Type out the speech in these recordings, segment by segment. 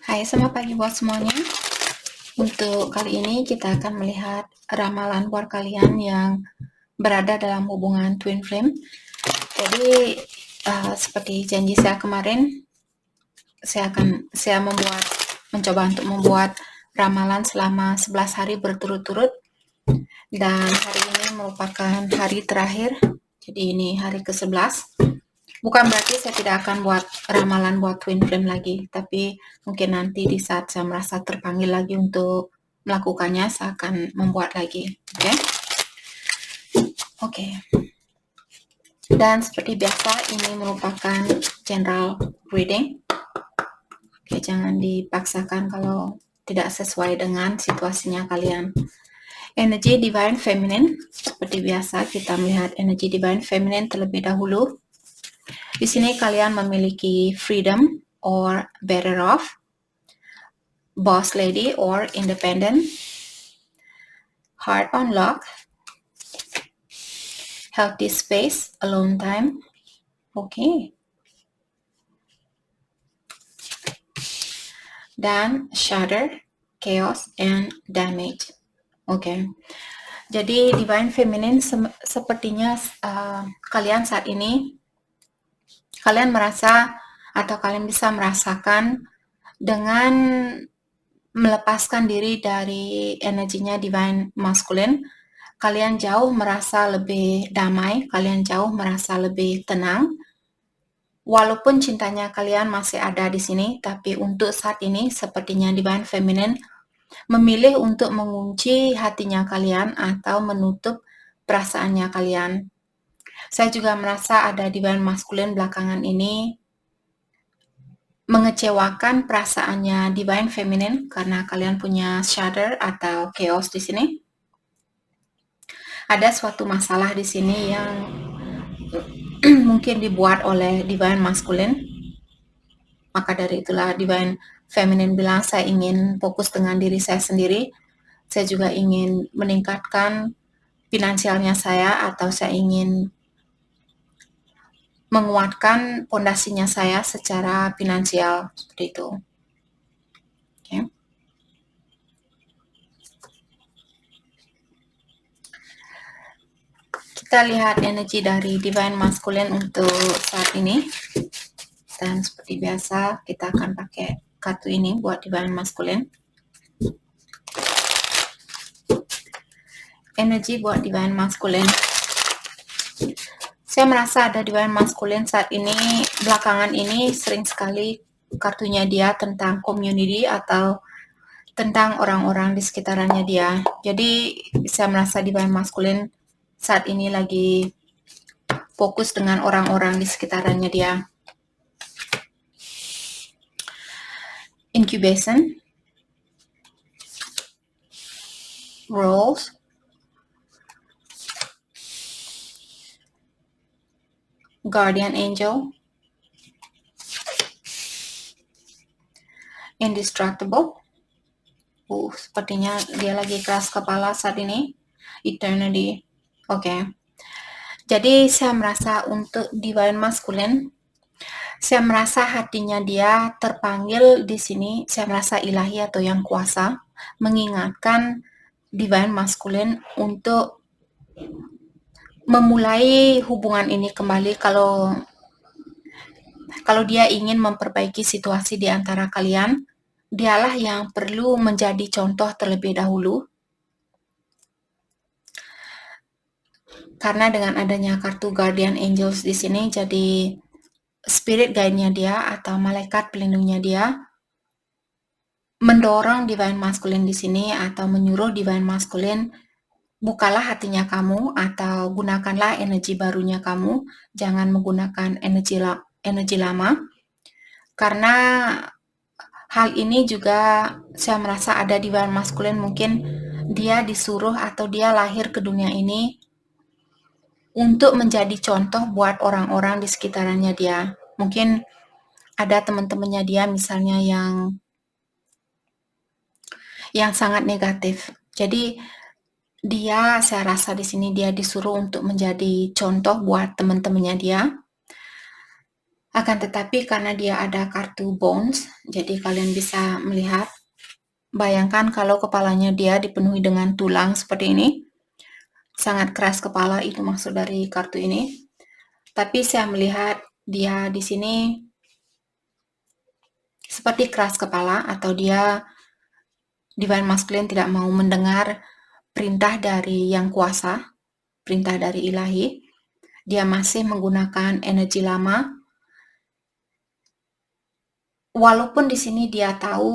Hai, selamat pagi buat semuanya. Untuk kali ini kita akan melihat ramalan buat kalian yang berada dalam hubungan twin flame. Jadi seperti janji saya kemarin, saya mencoba untuk membuat ramalan selama 11 hari berturut-turut, dan hari ini merupakan hari terakhir. Jadi ini hari ke-11. Bukan berarti saya tidak akan buat ramalan buat twin flame lagi, tapi mungkin nanti di saat saya merasa terpanggil lagi untuk melakukannya, saya akan membuat lagi. Oke. Dan seperti biasa, ini merupakan general reading. Oke, jangan dipaksakan kalau tidak sesuai dengan situasinya kalian. Energi Divine Feminine, seperti biasa kita melihat energi Divine Feminine terlebih dahulu. Di sini kalian memiliki freedom or better off, boss lady or independent, heart on lock, healthy space, alone time. Okay. Dan shatter, chaos, and damage. Okay. Jadi Divine Feminine sepertinya kalian saat ini, kalian merasa atau kalian bisa merasakan dengan melepaskan diri dari energinya Divine Masculine, kalian jauh merasa lebih damai, kalian jauh merasa lebih tenang. Walaupun cintanya kalian masih ada di sini, tapi untuk saat ini sepertinya Divine Feminine memilih untuk mengunci hatinya kalian atau menutup perasaannya kalian. Saya juga merasa ada Divine Masculine belakangan ini mengecewakan perasaannya Divine Feminine karena kalian punya shatter atau chaos di sini. Ada suatu masalah di sini yang mungkin dibuat oleh Divine Masculine. Maka dari itulah Divine Feminine bilang, saya ingin fokus dengan diri saya sendiri. Saya juga ingin meningkatkan finansialnya saya, atau saya ingin menguatkan pondasinya saya secara finansial, seperti itu. Okay. Kita lihat energi dari Divine Masculine untuk saat ini. Dan seperti biasa, kita akan pakai kartu ini buat Divine Masculine. Energi buat Divine Masculine. Saya merasa ada Divine Masculine saat ini, belakangan ini sering sekali kartunya dia tentang community atau tentang orang-orang di sekitarannya dia. Jadi saya merasa Divine Masculine saat ini lagi fokus dengan orang-orang di sekitarannya dia. Incubation, roles, guardian angel, indestructible. Sepertinya dia lagi keras kepala saat ini. Eternity. Oke. Jadi saya merasa untuk Divine Masculine, saya merasa hatinya dia terpanggil di sini. Saya merasa ilahi atau yang kuasa mengingatkan Divine Masculine untuk memulai hubungan ini kembali. Kalau dia ingin memperbaiki situasi di antara kalian, dialah yang perlu menjadi contoh terlebih dahulu. Karena dengan adanya kartu Guardian Angels di sini, jadi spirit guide-nya dia atau malaikat pelindungnya dia mendorong Divine Masculine di sini atau menyuruh Divine Masculine, bukalah hatinya kamu atau gunakanlah energi barunya kamu, jangan menggunakan energi lama. Karena hal ini juga saya merasa ada Divine Masculine, mungkin dia disuruh atau dia lahir ke dunia ini untuk menjadi contoh buat orang-orang di sekitarannya dia. Mungkin ada teman-temannya dia misalnya yang sangat negatif. Jadi saya rasa di sini dia disuruh untuk menjadi contoh buat teman-temannya dia. Akan tetapi karena dia ada kartu bones, jadi kalian bisa melihat, bayangkan kalau kepalanya dia dipenuhi dengan tulang seperti ini, sangat keras kepala, itu maksud dari kartu ini. Tapi saya melihat dia di sini seperti keras kepala, atau dia Divine Masculine tidak mau mendengar perintah dari Yang Kuasa, perintah dari Ilahi. Dia masih menggunakan energi lama, walaupun di sini dia tahu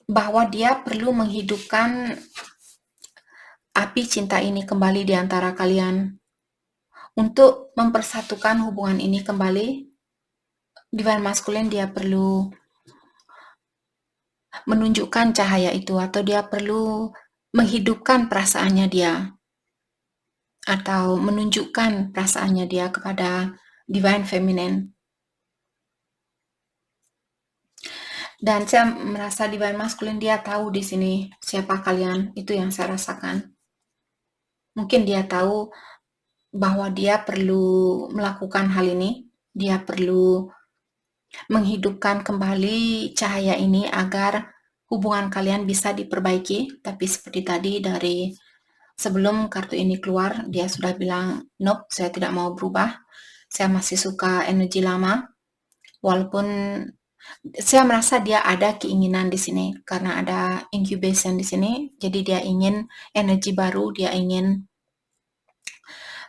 bahwa dia perlu menghidupkan api cinta ini kembali di antara kalian. Untuk mempersatukan hubungan ini kembali, Divine Masculine dia perlu menunjukkan cahaya itu, atau dia perlu menghidupkan perasaannya dia, atau menunjukkan perasaannya dia kepada Divine Feminine. Dan saya merasa Divine Masculine dia tahu di sini siapa kalian, itu yang saya rasakan. Mungkin dia tahu bahwa dia perlu melakukan hal ini, dia perlu menghidupkan kembali cahaya ini agar hubungan kalian bisa diperbaiki. Tapi seperti tadi, dari sebelum kartu ini keluar, dia sudah bilang, nope, saya tidak mau berubah, saya masih suka energi lama. Walaupun saya merasa dia ada keinginan di sini karena ada incubation di sini, jadi dia ingin energi baru, dia ingin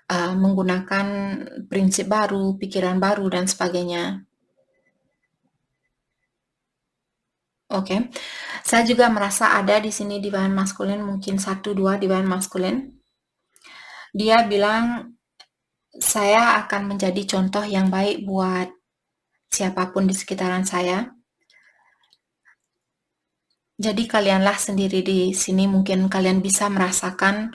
menggunakan prinsip baru, pikiran baru, dan sebagainya. Oke, saya juga merasa ada di sini Divine Masculine, mungkin 1-2 Divine Masculine. Dia bilang, saya akan menjadi contoh yang baik buat siapapun di sekitaran saya. Jadi kalianlah sendiri di sini, mungkin kalian bisa merasakan,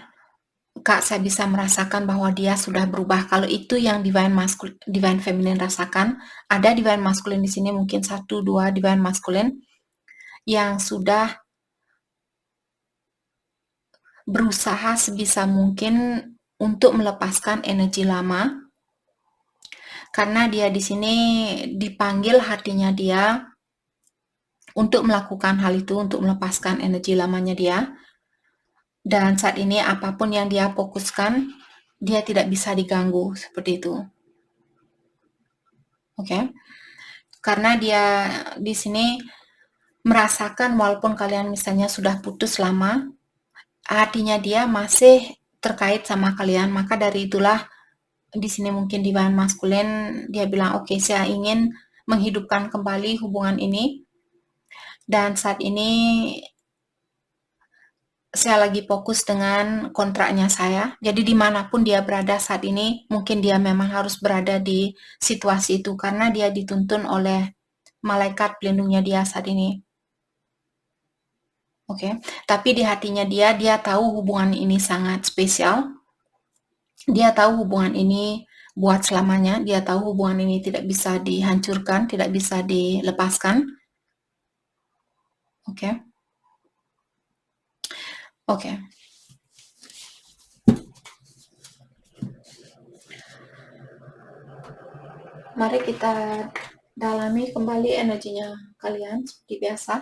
Kak, saya bisa merasakan bahwa dia sudah berubah. Kalau itu yang Divine Feminine rasakan, ada Divine Masculine di sini, mungkin 1-2 Divine Masculine yang sudah berusaha sebisa mungkin untuk melepaskan energi lama, karena dia di sini dipanggil hatinya dia untuk melakukan hal itu, untuk melepaskan energi lamanya dia. Dan saat ini apapun yang dia fokuskan, dia tidak bisa diganggu, seperti itu. Oke. Karena dia di sini merasakan walaupun kalian misalnya sudah putus lama, hatinya dia masih terkait sama kalian. Maka dari itulah di sini mungkin Divine Masculine dia bilang, oke, saya ingin menghidupkan kembali hubungan ini, dan saat ini saya lagi fokus dengan kontraknya saya. Jadi dimanapun dia berada saat ini, mungkin dia memang harus berada di situasi itu karena dia dituntun oleh malaikat pelindungnya dia saat ini. Oke, tapi di hatinya dia tahu hubungan ini sangat spesial. Dia tahu hubungan ini buat selamanya. Dia tahu hubungan ini tidak bisa dihancurkan, tidak bisa dilepaskan. Oke. Oke. Mari kita dalami kembali energinya kalian seperti biasa.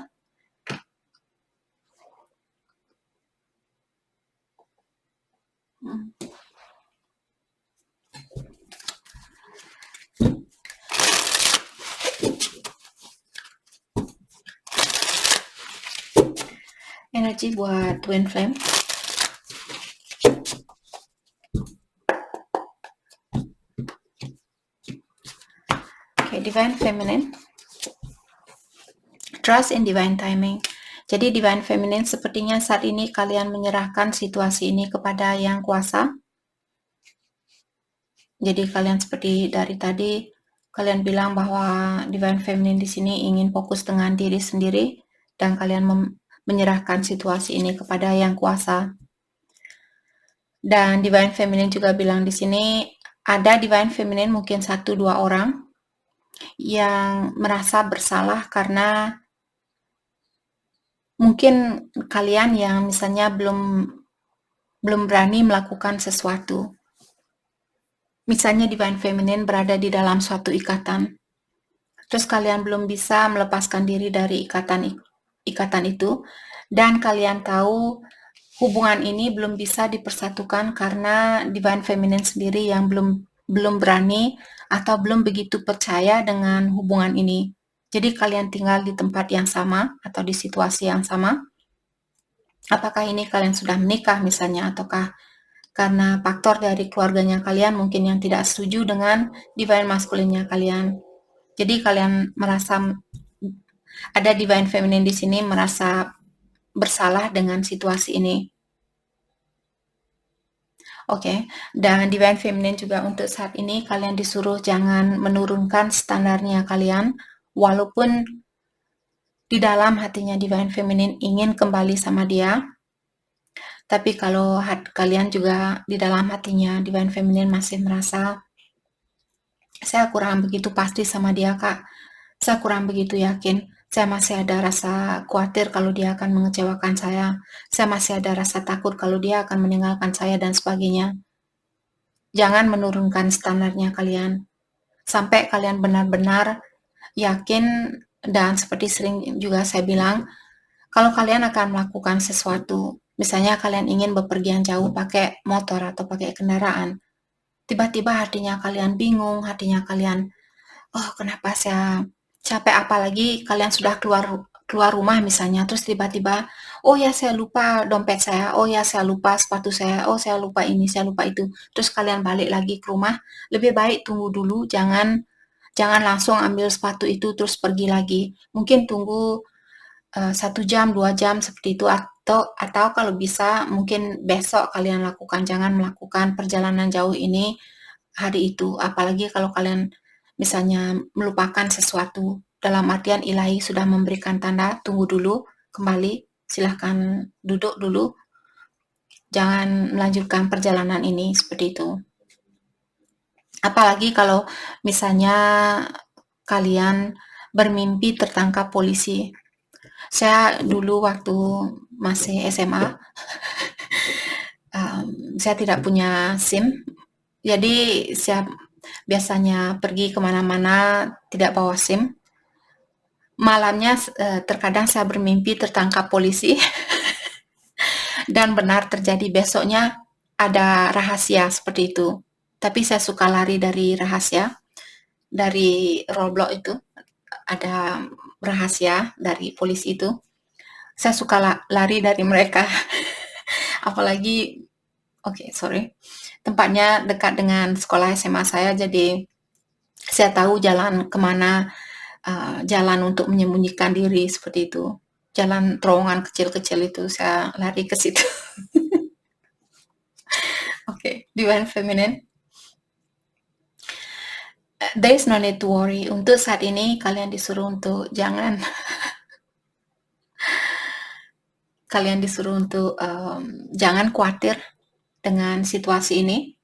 Energi buat Twin Flame. Oke, Divine Feminine. Trust in Divine Timing. Jadi Divine Feminine, sepertinya saat ini kalian menyerahkan situasi ini kepada Yang Kuasa. Jadi kalian seperti dari tadi, kalian bilang bahwa Divine Feminine di sini ingin fokus dengan diri sendiri, dan kalian menyerahkan situasi ini kepada Yang Kuasa. Dan Divine Feminine juga bilang di sini, ada Divine Feminine mungkin 1-2 orang yang merasa bersalah karena mungkin kalian yang misalnya belum berani melakukan sesuatu. Misalnya divine feminine berada di dalam suatu ikatan, terus kalian belum bisa melepaskan diri dari ikatan itu, dan kalian tahu hubungan ini belum bisa dipersatukan karena divine feminine sendiri yang belum berani atau belum begitu percaya dengan hubungan ini. Jadi kalian tinggal di tempat yang sama atau di situasi yang sama. Apakah ini kalian sudah menikah misalnya, ataukah karena faktor dari keluarganya kalian mungkin yang tidak setuju dengan divine masculine-nya kalian. Jadi kalian merasa ada divine feminine di sini merasa bersalah dengan situasi ini. Oke, dan divine feminine juga untuk saat ini kalian disuruh jangan menurunkan standarnya kalian, walaupun di dalam hatinya divine feminine ingin kembali sama dia, tapi kalau kalian juga di dalam hatinya divine feminine masih merasa saya kurang begitu pasti sama dia, Kak. Saya kurang begitu yakin. Saya masih ada rasa khawatir kalau dia akan mengecewakan saya. Saya masih ada rasa takut kalau dia akan meninggalkan saya dan sebagainya. Jangan menurunkan standarnya kalian. Sampai kalian benar-benar yakin, dan seperti sering juga saya bilang, kalau kalian akan melakukan sesuatu, misalnya kalian ingin bepergian jauh pakai motor atau pakai kendaraan, tiba-tiba hatinya kalian bingung, hatinya kalian, oh kenapa saya capek, apalagi kalian sudah keluar rumah misalnya, terus tiba-tiba, oh ya saya lupa dompet saya, oh ya saya lupa sepatu saya, oh saya lupa ini, saya lupa itu, terus kalian balik lagi ke rumah, lebih baik tunggu dulu, jangan langsung ambil sepatu itu terus pergi lagi. Mungkin tunggu 1 jam, 2 jam seperti itu, atau kalau bisa mungkin besok kalian lakukan. Jangan melakukan perjalanan jauh ini hari itu. Apalagi kalau kalian misalnya melupakan sesuatu. Dalam artian ilahi sudah memberikan tanda, tunggu dulu, kembali, silahkan duduk dulu. Jangan melanjutkan perjalanan ini seperti itu. Apalagi kalau misalnya kalian bermimpi tertangkap polisi. Saya dulu waktu masih SMA, saya tidak punya SIM, jadi saya biasanya pergi kemana-mana tidak bawa SIM. Malamnya terkadang saya bermimpi tertangkap polisi dan benar terjadi besoknya ada rahasia seperti itu. Tapi saya suka lari dari rahasia, dari roadblock itu, ada rahasia dari polisi itu. Saya suka lari dari mereka. Apalagi, tempatnya dekat dengan sekolah SMA saya, jadi saya tahu jalan kemana, jalan untuk menyembunyikan diri seperti itu. Jalan terowongan kecil-kecil itu saya lari ke situ. Divine feminine. There is no need to worry. Untuk saat ini kalian disuruh untuk jangan jangan khawatir dengan situasi ini.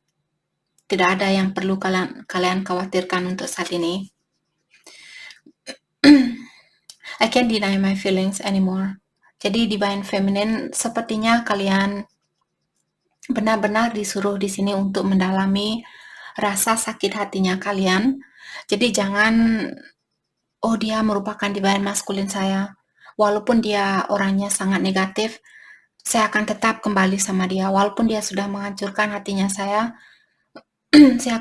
Tidak ada yang perlu kalian khawatirkan untuk saat ini. I can't deny my feelings anymore. Jadi divine feminine sepertinya kalian benar-benar disuruh di sini untuk mendalami rasa sakit hatinya kalian. Jadi jangan, oh dia merupakan divine masculine saya. Walaupun dia orangnya sangat negatif, saya akan tetap kembali sama dia. Walaupun dia sudah menghancurkan hatinya saya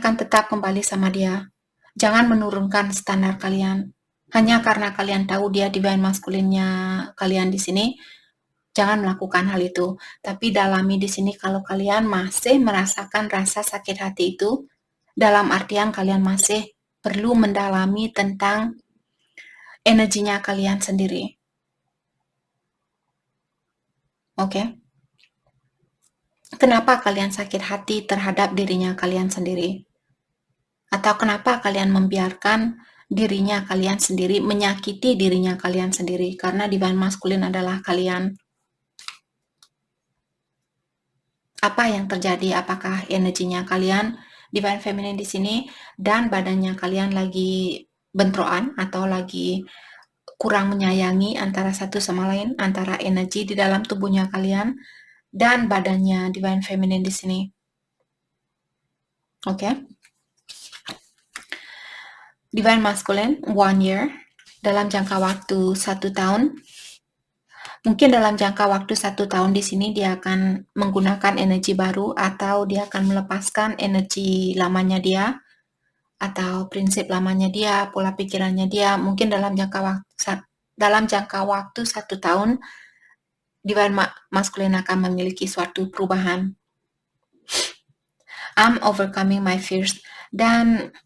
akan tetap kembali sama dia. Jangan menurunkan standar kalian. Hanya karena kalian tahu dia divine masculine-nya kalian di sini, jangan melakukan hal itu. Tapi dalami di sini kalau kalian masih merasakan rasa sakit hati itu, dalam artian kalian masih perlu mendalami tentang energinya kalian sendiri. Oke? Kenapa kalian sakit hati terhadap dirinya kalian sendiri? Atau kenapa kalian membiarkan dirinya kalian sendiri menyakiti dirinya kalian sendiri? Karena divine masculine adalah kalian. Apa yang terjadi? Apakah energinya kalian divine feminine di sini dan badannya kalian lagi bentrokan atau lagi kurang menyayangi antara satu sama lain, antara energi di dalam tubuhnya kalian dan badannya divine feminine di sini? Oke? Divine Masculine 1 year, dalam jangka waktu 1 tahun. Mungkin dalam jangka waktu 1 tahun di sini dia akan menggunakan energi baru atau dia akan melepaskan energi lamanya dia atau prinsip lamanya dia, pola pikirannya dia. Mungkin dalam jangka waktu 1 tahun Divine Masculine akan memiliki suatu perubahan. I'm overcoming my fears. Dan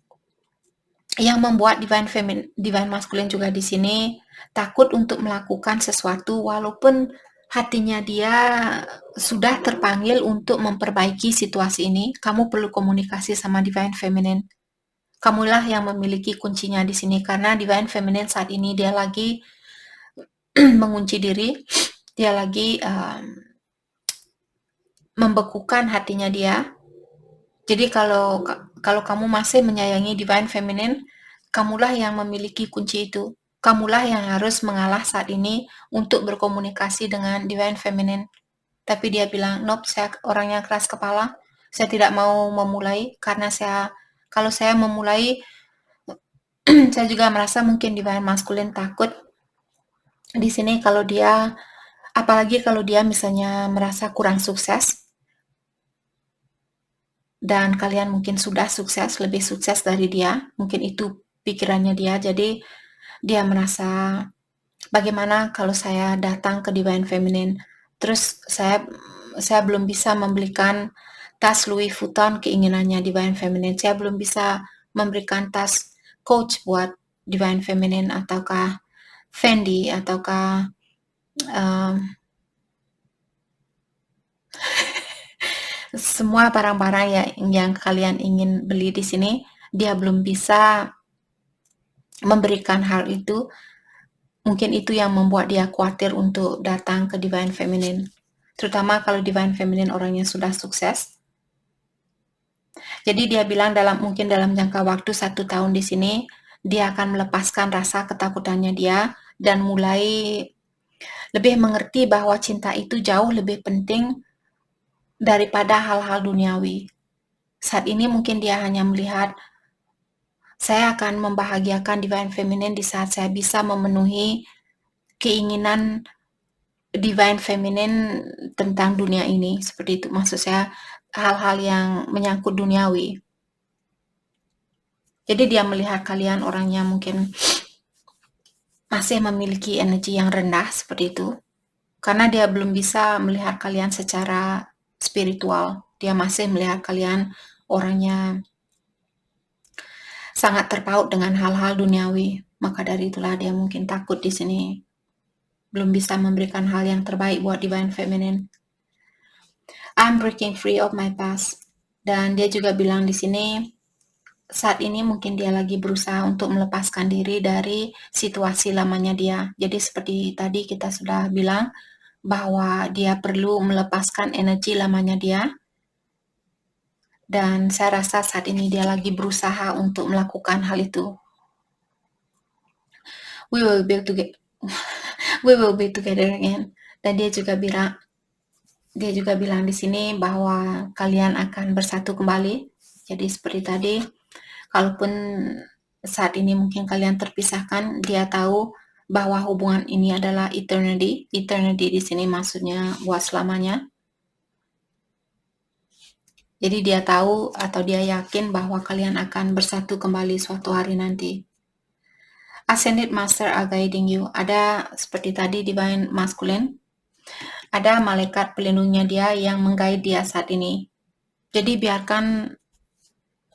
yang membuat Divine Masculine juga di sini takut untuk melakukan sesuatu walaupun hatinya dia sudah terpanggil untuk memperbaiki situasi ini. Kamu perlu komunikasi sama Divine Feminine. Kamulah yang memiliki kuncinya di sini karena Divine Feminine saat ini dia lagi mengunci diri, dia lagi membekukan hatinya dia. Jadi kalau kamu masih menyayangi Divine Feminine, kamulah yang memiliki kunci itu. Kamulah yang harus mengalah saat ini untuk berkomunikasi dengan Divine Feminine. Tapi dia bilang, nope, saya orangnya keras kepala. Saya tidak mau memulai karena kalau saya memulai, saya juga merasa mungkin Divine Masculine takut di sini kalau dia, apalagi kalau dia misalnya merasa kurang sukses. Dan kalian mungkin sudah sukses, lebih sukses dari dia, mungkin itu pikirannya dia, jadi dia merasa bagaimana kalau saya datang ke Divine Feminine, terus saya belum bisa membelikan tas Louis Vuitton keinginannya Divine Feminine, saya belum bisa memberikan tas Coach buat Divine Feminine, ataukah Fendi, ataukah semua barang-barang yang kalian ingin beli di sini, dia belum bisa memberikan hal itu. Mungkin itu yang membuat dia khawatir untuk datang ke Divine Feminine. Terutama kalau Divine Feminine orangnya sudah sukses. Jadi dia bilang mungkin dalam jangka waktu 1 tahun di sini, dia akan melepaskan rasa ketakutannya dia dan mulai lebih mengerti bahwa cinta itu jauh lebih penting daripada hal-hal duniawi. Saat ini mungkin dia hanya melihat, saya akan membahagiakan Divine Feminine di saat saya bisa memenuhi keinginan Divine Feminine tentang dunia ini. Seperti itu, maksud saya hal-hal yang menyangkut duniawi. Jadi dia melihat kalian orangnya mungkin masih memiliki energi yang rendah seperti itu. Karena dia belum bisa melihat kalian secara spiritual. Dia masih melihat kalian orangnya sangat terpaut dengan hal-hal duniawi. Maka dari itulah dia mungkin takut di sini. Belum bisa memberikan hal yang terbaik buat Divine Feminine. I'm breaking free of my past. Dan dia juga bilang di sini, saat ini mungkin dia lagi berusaha untuk melepaskan diri dari situasi lamanya dia. Jadi seperti tadi kita sudah bilang, bahwa dia perlu melepaskan energi lamanya dia. Dan saya rasa saat ini dia lagi berusaha untuk melakukan hal itu. We will be together again. Dan dia juga bilang di sini bahwa kalian akan bersatu kembali. Jadi seperti tadi, kalaupun saat ini mungkin kalian terpisahkan, dia tahu bahwa hubungan ini adalah eternity. Eternity di sini maksudnya buat selamanya. Jadi dia tahu atau dia yakin bahwa kalian akan bersatu kembali suatu hari nanti. Ascended Master are guiding you. Ada seperti tadi Divine Masculine. Ada malaikat pelindungnya dia yang mengguide dia saat ini. Jadi biarkan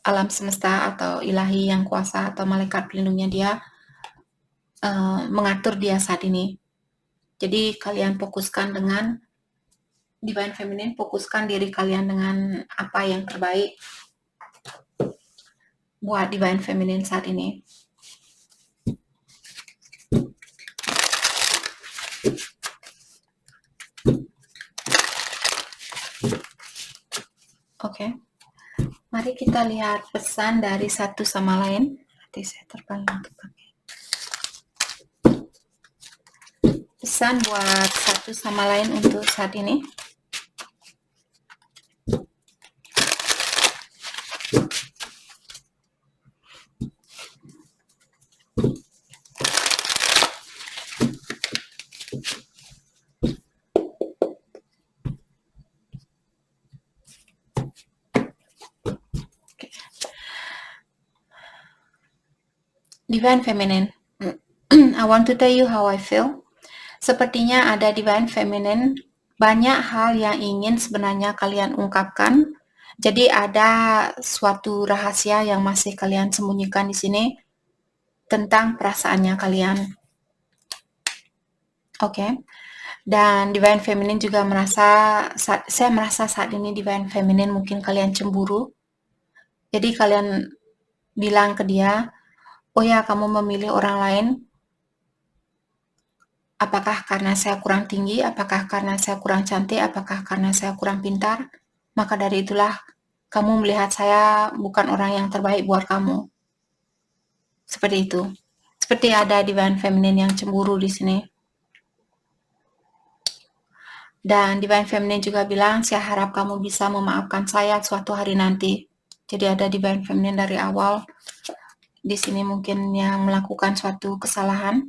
alam semesta atau ilahi yang kuasa atau malaikat pelindungnya dia mengatur dia saat ini. Jadi kalian fokuskan dengan Divine Feminine, fokuskan diri kalian dengan apa yang terbaik buat Divine Feminine saat ini. Oke. Mari kita lihat pesan dari satu sama lain. Nanti saya terbang untuk pakai. Pesan buat satu sama lain untuk saat ini. Divine Feminine. I want to tell you how I feel. Sepertinya ada Divine Feminine, banyak hal yang ingin sebenarnya kalian ungkapkan. Jadi ada suatu rahasia yang masih kalian sembunyikan di sini tentang perasaannya kalian. Oke. Dan Divine Feminine juga saya merasa saat ini Divine Feminine mungkin kalian cemburu. Jadi kalian bilang ke dia, oh ya kamu memilih orang lain, apakah karena saya kurang tinggi, apakah karena saya kurang cantik, apakah karena saya kurang pintar, maka dari itulah kamu melihat saya bukan orang yang terbaik buat kamu. Seperti itu. Seperti ada Divine Feminine yang cemburu di sini. Dan Divine Feminine juga bilang, saya harap kamu bisa memaafkan saya suatu hari nanti. Jadi ada Divine Feminine dari awal. Di sini mungkin yang melakukan suatu kesalahan.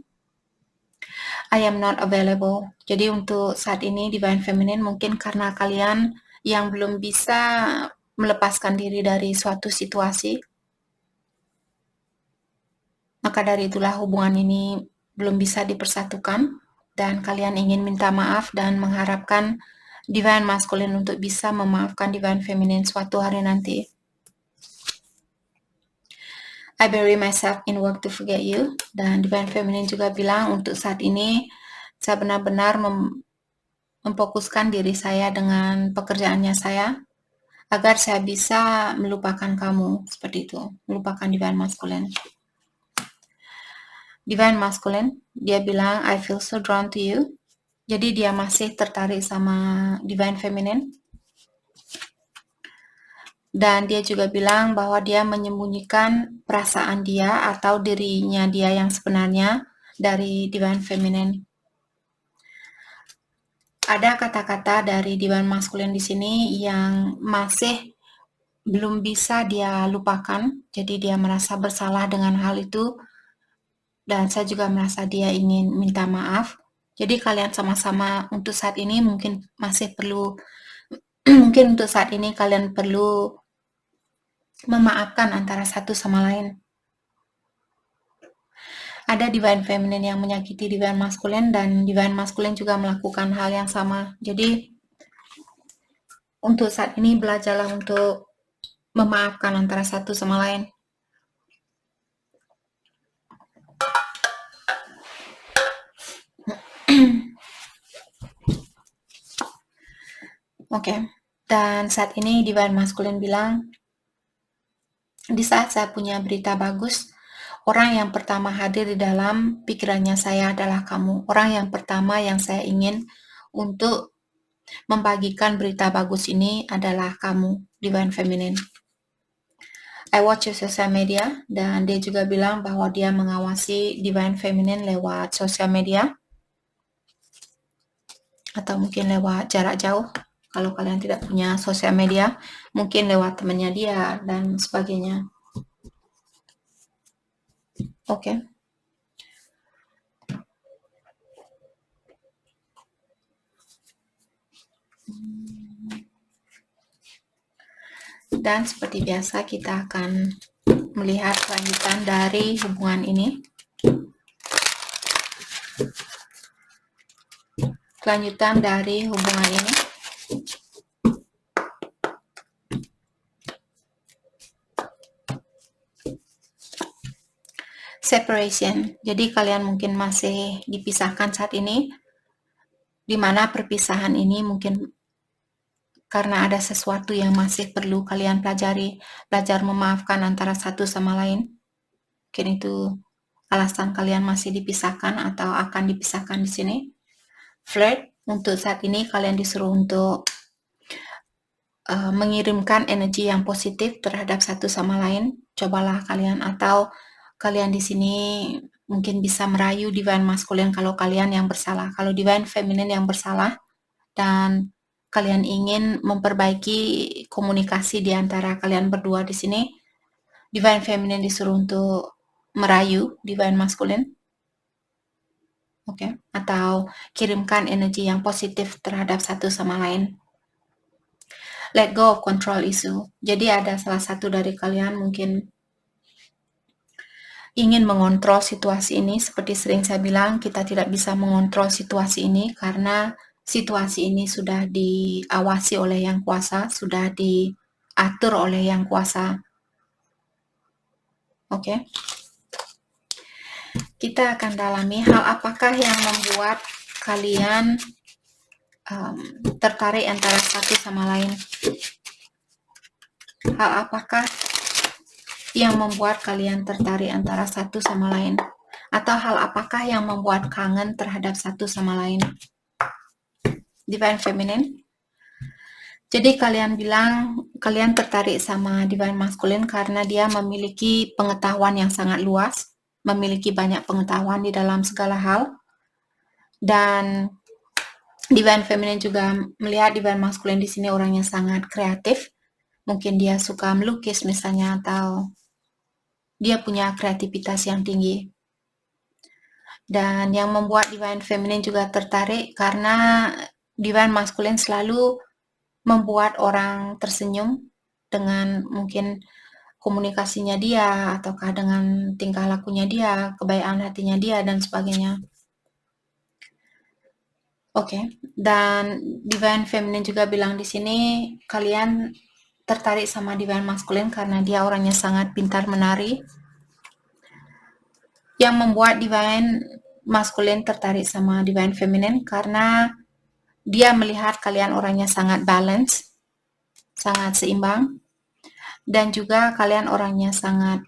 I am not available. Jadi untuk saat ini Divine Feminine mungkin karena kalian yang belum bisa melepaskan diri dari suatu situasi. Maka dari itulah hubungan ini belum bisa dipersatukan dan kalian ingin minta maaf dan mengharapkan Divine Masculine untuk bisa memaafkan Divine Feminine suatu hari nanti. I bury myself in work to forget you. Dan Divine Feminine juga bilang untuk saat ini saya benar-benar memfokuskan diri saya dengan pekerjaannya saya agar saya bisa melupakan kamu, seperti itu, melupakan Divine Masculine. Divine Masculine, dia bilang I feel so drawn to you. Jadi dia masih tertarik sama Divine Feminine. Dan dia juga bilang bahwa dia menyembunyikan perasaan dia atau dirinya dia yang sebenarnya dari Divine Feminine. Ada kata-kata dari Divine Masculine di sini yang masih belum bisa dia lupakan. Jadi dia merasa bersalah dengan hal itu. Dan saya juga merasa dia ingin minta maaf. Jadi kalian sama-sama untuk saat ini mungkin masih perlu, mungkin untuk saat ini kalian perlu memaafkan antara satu sama lain. Ada Divine Feminine yang menyakiti Divine Masculine dan Divine Masculine juga melakukan hal yang sama. Jadi untuk saat ini belajarlah untuk memaafkan antara satu sama lain. Oke. Dan saat ini Divine Masculine bilang, di saat saya punya berita bagus, orang yang pertama hadir di dalam pikirannya saya adalah kamu. Orang yang pertama yang saya ingin untuk membagikan berita bagus ini adalah kamu, Divine Feminine. I watch your social media, dan dia juga bilang bahwa dia mengawasi Divine Feminine lewat sosial media, atau mungkin lewat jarak jauh. Kalau kalian tidak punya sosial media, mungkin lewat temannya dia, dan sebagainya. Oke. Dan seperti biasa kita akan melihat kelanjutan dari hubungan ini. Kelanjutan dari hubungan ini. Separation. Jadi kalian mungkin masih dipisahkan saat ini, di mana perpisahan ini mungkin karena ada sesuatu yang masih perlu kalian pelajari, belajar memaafkan antara satu sama lain. Mungkin itu alasan kalian masih dipisahkan atau akan dipisahkan di sini. Flirt, untuk saat ini kalian disuruh untuk mengirimkan energi yang positif terhadap satu sama lain. Cobalah kalian, atau kalian di sini mungkin bisa merayu Divine Masculine kalau kalian yang bersalah. Kalau Divine Feminine yang bersalah dan kalian ingin memperbaiki komunikasi di antara kalian berdua di sini, Divine Feminine disuruh untuk merayu Divine Masculine. Oke, atau kirimkan energi yang positif terhadap satu sama lain. Let go of control issue. Jadi ada salah satu dari kalian mungkin ingin mengontrol situasi ini. Seperti sering saya bilang, kita tidak bisa mengontrol situasi ini karena situasi ini sudah diawasi oleh Yang Kuasa, sudah diatur oleh Yang Kuasa. Oke. Kita akan dalami hal apakah yang membuat kalian tertarik antara satu sama lain. Hal apakah yang membuat kalian tertarik antara satu sama lain? Atau hal apakah yang membuat kangen terhadap satu sama lain? Divine Feminine. Jadi kalian bilang kalian tertarik sama Divine Masculine karena dia memiliki pengetahuan yang sangat luas, memiliki banyak pengetahuan di dalam segala hal. Dan Divine Feminine juga melihat Divine Masculine di sini orangnya sangat kreatif. Mungkin dia suka melukis misalnya, atau dia punya kreativitas yang tinggi. Dan yang membuat Divine Feminine juga tertarik karena Divine Masculine selalu membuat orang tersenyum dengan mungkin komunikasinya dia, ataukah dengan tingkah lakunya dia, kebaikan hatinya dia, dan sebagainya. Oke, dan Divine Feminine juga bilang di sini kalian tertarik sama Divine Masculine karena dia orangnya sangat pintar menari. Yang membuat Divine Masculine tertarik sama Divine Feminine karena dia melihat kalian orangnya sangat balance, sangat seimbang, dan juga kalian orangnya sangat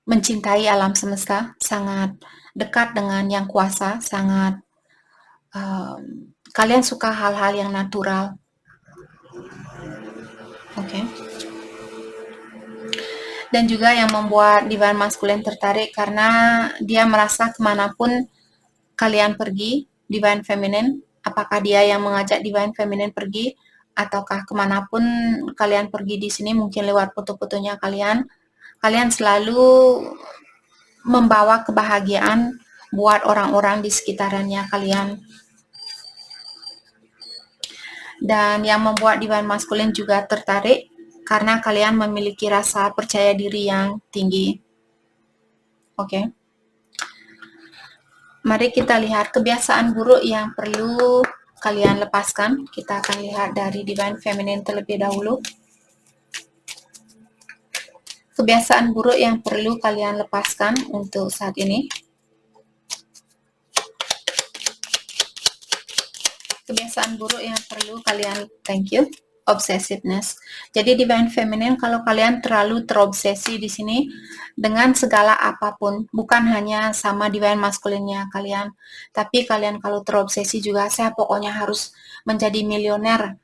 mencintai alam semesta, sangat dekat dengan Yang Kuasa, sangat kalian suka hal-hal yang natural. Oke. Dan juga yang membuat Divine Masculine tertarik karena dia merasa kemanapun kalian pergi, Divine Feminine, apakah dia yang mengajak Divine Feminine pergi, ataukah kemanapun kalian pergi di sini, mungkin lewat foto-fotonya kalian selalu membawa kebahagiaan buat orang-orang di sekitarannya kalian. Dan yang membuat Divine Masculine juga tertarik karena kalian memiliki rasa percaya diri yang tinggi. Oke. Mari kita lihat kebiasaan buruk yang perlu kalian lepaskan. Kita akan lihat dari Divine Feminine terlebih dahulu. Kebiasaan buruk yang perlu kalian lepaskan untuk saat ini. Kebiasaan buruk yang perlu kalian, thank you, obsessiveness. Jadi Divine Feminine, kalau kalian terlalu terobsesi di sini dengan segala apapun, bukan hanya sama Divine Masculine-nya kalian, tapi kalian kalau terobsesi juga, saya pokoknya harus menjadi milioner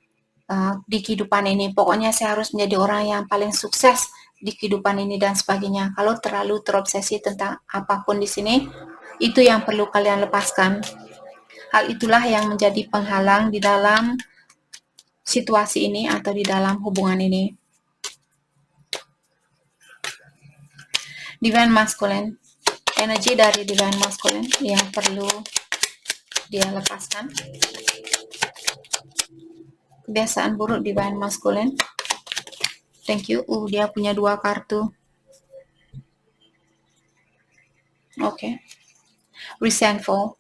di kehidupan ini, pokoknya saya harus menjadi orang yang paling sukses di kehidupan ini dan sebagainya. Kalau terlalu terobsesi tentang apapun di sini, itu yang perlu kalian lepaskan. Hal itulah yang menjadi penghalang di dalam situasi ini atau di dalam hubungan ini. Divine Masculine, energi dari Divine Masculine yang perlu dia lepaskan. Kebiasaan buruk Divine Masculine. Thank you. Dia punya 2 kartu. Oke. Resentful.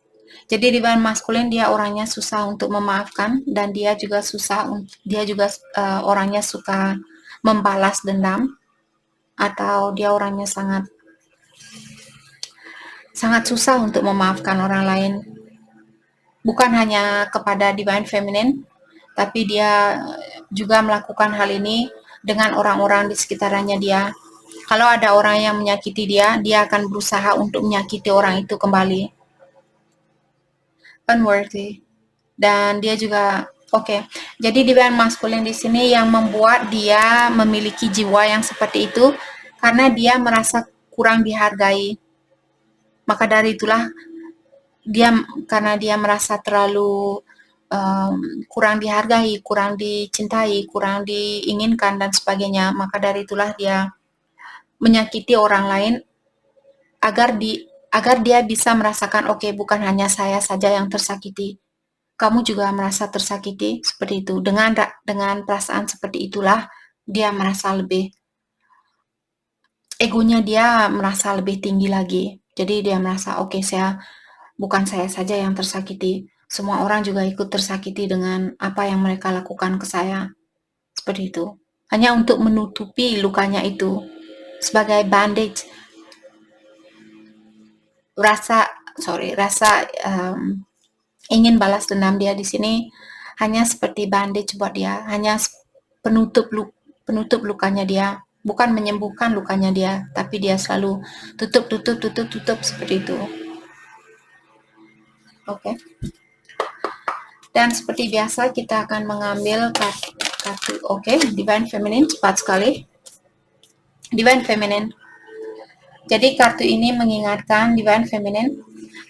Jadi Divine Masculine dia orangnya susah untuk memaafkan, dan dia juga orangnya suka membalas dendam, atau dia orangnya sangat susah untuk memaafkan orang lain. Bukan hanya kepada Divine Feminine, tapi dia juga melakukan hal ini dengan orang-orang di sekitarannya dia. Kalau ada orang yang menyakiti dia, dia akan berusaha untuk menyakiti orang itu kembali. Unworthy. Dan dia juga jadi Divine Masculine di sini yang membuat dia memiliki jiwa yang seperti itu karena dia merasa kurang dihargai. Maka dari itulah karena dia merasa terlalu kurang dihargai, kurang dicintai, kurang diinginkan dan sebagainya. Maka dari itulah dia menyakiti orang lain agar dia bisa merasakan bukan hanya saya saja yang tersakiti, kamu juga merasa tersakiti, seperti itu. Dengan perasaan seperti itulah dia merasa lebih egonya dia merasa lebih tinggi lagi. Jadi dia merasa, oke, bukan saya saja yang tersakiti, semua orang juga ikut tersakiti dengan apa yang mereka lakukan ke saya. Seperti itu. Hanya untuk menutupi lukanya itu sebagai bandage. Rasa ingin balas dendam dia di sini hanya seperti bandage buat dia, hanya penutup lukanya dia, bukan menyembuhkan lukanya dia, tapi dia selalu tutup seperti itu. Oke. Dan seperti biasa kita akan mengambil kartu. Oke, Divine Feminine, cepat sekali. Divine Feminine. Jadi kartu ini mengingatkan Divine Feminine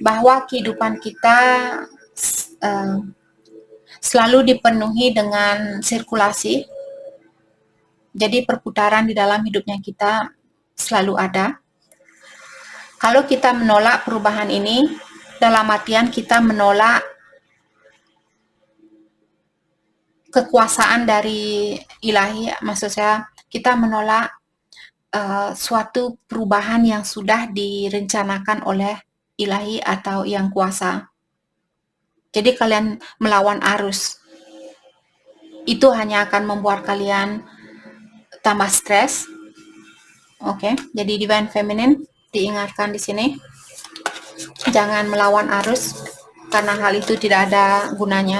bahwa kehidupan kita selalu dipenuhi dengan sirkulasi. Jadi perputaran di dalam hidupnya kita selalu ada. Kalau kita menolak perubahan ini, dalam artian kita menolak kekuasaan dari ilahi, maksud saya kita menolak suatu perubahan yang sudah direncanakan oleh ilahi atau yang kuasa. Jadi kalian melawan arus. Itu hanya akan membuat kalian tambah stres. Oke, jadi Divine Feminine diingatkan di sini. Jangan melawan arus karena hal itu tidak ada gunanya.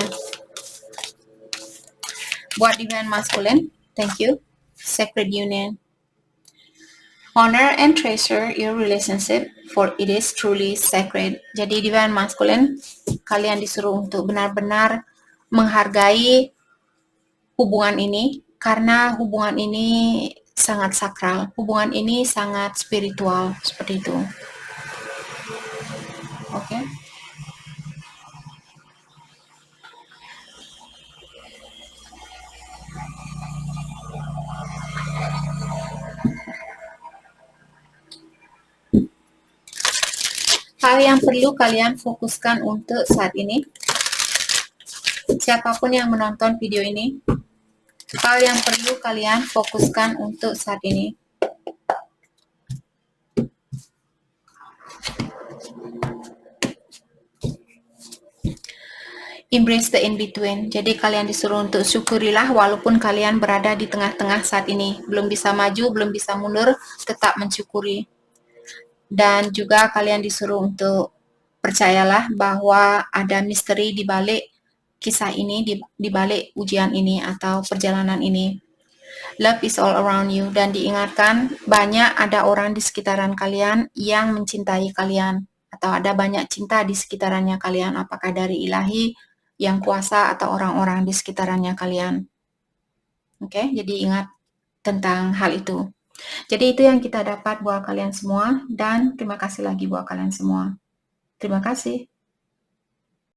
Buat Divine Masculine, thank you. Sacred Union. Honor and treasure your relationship, for it is truly sacred. Jadi Divine Masculine, kalian disuruh untuk benar-benar menghargai hubungan ini, karena hubungan ini sangat sakral, hubungan ini sangat spiritual, seperti itu. Oke. Hal yang perlu kalian fokuskan untuk saat ini, siapapun yang menonton video ini, hal yang perlu kalian fokuskan untuk saat ini. Embrace the in-between. Jadi kalian disuruh untuk syukurilah walaupun kalian berada di tengah-tengah saat ini. Belum bisa maju, belum bisa mundur, tetap mensyukuri. Dan juga kalian disuruh untuk percayalah bahwa ada misteri di balik kisah ini, di balik ujian ini atau perjalanan ini. Love is all around you. Dan diingatkan banyak ada orang di sekitaran kalian yang mencintai kalian. Atau ada banyak cinta di sekitarannya kalian. Apakah dari ilahi, yang kuasa, atau orang-orang di sekitarannya kalian. Oke, jadi ingat tentang hal itu. Jadi itu yang kita dapat buat kalian semua. Dan terima kasih lagi buat kalian semua. Terima kasih.